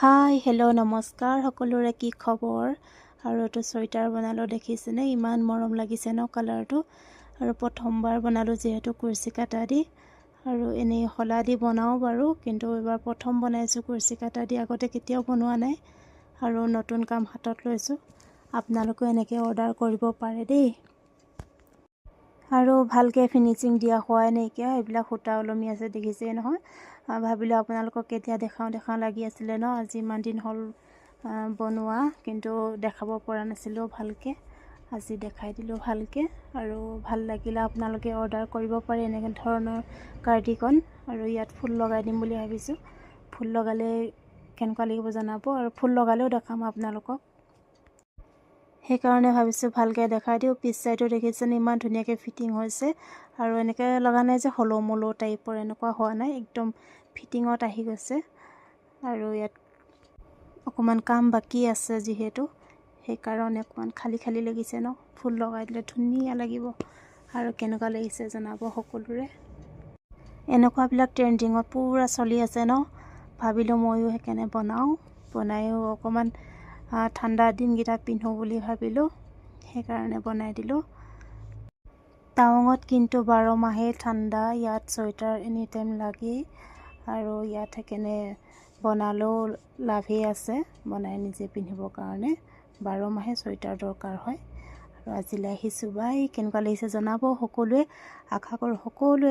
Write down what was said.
hi hello' নমস্কাৰ সকলোৰে কি খবৰ আৰু এইটো চুৱেটাৰ বনালোঁ দেখিছেনে ইমান মৰম লাগিছে ন কালাৰটো আৰু প্ৰথমবাৰ বনালোঁ যিহেতু কুৰ্চি কাটা দি আৰু এনেই শলা দি বনাওঁ বাৰু কিন্তু এবাৰ প্ৰথম বনাইছোঁ কুৰ্চি কাটা দি আগতে কেতিয়াও বনোৱা নাই আৰু নতুন কাম হাতত লৈছোঁ আপোনালোকেও এনেকৈ অৰ্ডাৰ কৰিব পাৰে দেই আৰু ভালকৈ ফিনিচিং দিয়া হোৱাই নাইকিয়া এইবিলাক সূতা ওলমি আছে দেখিছেই নহয় ভাবিলোঁ আপোনালোকক কেতিয়া দেখাওঁ লাগি আছিলে ন আজি ইমান দিন হ'ল বনোৱা কিন্তু দেখাব পৰা নাছিলোঁ ভালকৈ আজি দেখাই দিলোঁ ভালকৈ আৰু ভাল লাগিলে আপোনালোকে অৰ্ডাৰ কৰিব পাৰে এনেকৈ ধৰণৰ কাৰ্ডিকন আৰু ইয়াত ফুল লগাই দিম বুলি ভাবিছোঁ ফুল লগালে কেনেকুৱা লাগিব জনাব আৰু ফুল লগালেও দেখাম আপোনালোকক সেইকাৰণে ভাবিছোঁ ভালকৈ দেখাই দিওঁ পিছ চাইডো দেখিছেনে ইমান ধুনীয়াকৈ ফিটিং হৈছে আৰু এনেকৈ লগা নাই যে হলৌ মলৌ টাইপৰ এনেকুৱা হোৱা নাই একদম ফিটিঙত আহি গৈছে আৰু ইয়াত অকণমান কাম বাকী আছে যিহেতু সেইকাৰণে অকণমান খালী লাগিছে ন ফুল লগাই দিলে ধুনীয়া লাগিব আৰু কেনেকুৱা লাগিছে জনাব সকলোৰে এনেকুৱাবিলাক ট্ৰেণ্ডিঙত পূৰা চলি আছে ন ভাবিলোঁ ময়ো সেইকাৰণে বনায়ো অকণমান ঠাণ্ডা দিনকেইটা পিন্ধোঁ বুলি ভাবিলোঁ সেইকাৰণে বনাই দিলোঁ টাৱাঙত কিন্তু 12 মাহেই ঠাণ্ডা ইয়াত চুৱেটাৰ এনি টাইম লাগেই আৰু ইয়াত সেইকাৰণে বনালেও লাভেই আছে বনাই নিজে পিন্ধিবৰ কাৰণে 12 মাহে চুৱেটাৰ দৰকাৰ হয় আৰু আজিলৈ আহিছোঁ বাই কেনেকুৱা লাগিছে জনাব সকলোৱে আশা কৰোঁ সকলোৱে